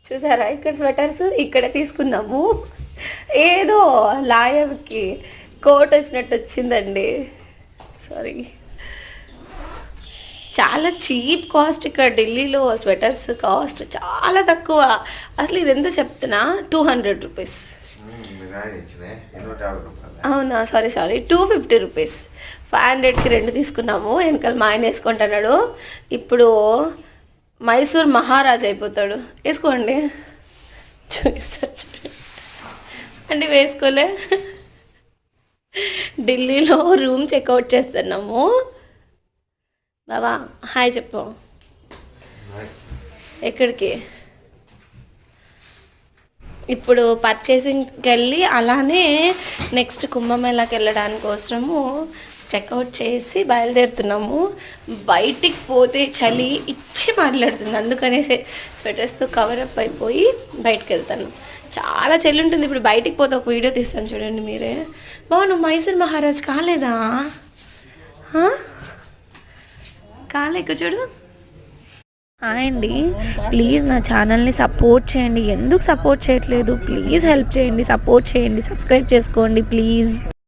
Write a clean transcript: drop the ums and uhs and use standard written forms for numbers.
చూసారా ఇక్కడ స్వెటర్స్ ఇక్కడ తీసుకున్నాము. ఏదో లాయర్కి కోట్ వచ్చినట్టు వచ్చిందండి. సారీ, చాలా చీప్ కాస్ట్ ఇక్కడ ఢిల్లీలో స్వెటర్స్ కాస్ట్ చాలా తక్కువ. అసలు ఇది ఎంత చెప్తున్నా 200 రూపీస్. అవునా, సారీ 250 రూపీస్. 500కి 2 తీసుకున్నాము. వెనకాల మా ఆయన వేసుకుంటున్నాడు. ఇప్పుడు మైసూర్ మహారాజ్ అయిపోతాడు. వేసుకోండి, చూపిస్తారు చూడండి. అంటే వేసుకోలే. ఢిల్లీలో రూమ్ చెక్అవుట్ చేస్తున్నాము. బాబా హాయ్ చెప్పు. ఎక్కడికి? ఇప్పుడు పర్చేసింగ్కి వెళ్ళి అలానే నెక్స్ట్ కుంభమేళాకి వెళ్ళడానికి కోసము చెక్అవుట్ చేసి బయలుదేరుతున్నాము. బయటికి పోతే చలి ఇచ్చి మాట్లాడుతుంది, అందుకనేసి స్వెటర్స్తో కవరప్ అయిపోయి బయటకు వెళ్తాను. చాలా చలి ఉంటుంది. ఇప్పుడు బయటికి పోతే ఒక వీడియో తీస్తాను చూడండి మీరే. బాబు నువ్వు మైసూర్ మహారాజ్ కాలేదా? కాలే, ఇక్కడ చూడు. హాయ్ అండి, ప్లీజ్ నా ఛానల్ని సపోర్ట్ చేయండి. ఎందుకు సపోర్ట్ చేయట్లేదు? ప్లీజ్ హెల్ప్ చేయండి, సపోర్ట్ చేయండి, సబ్స్క్రైబ్ చేసుకోండి ప్లీజ్.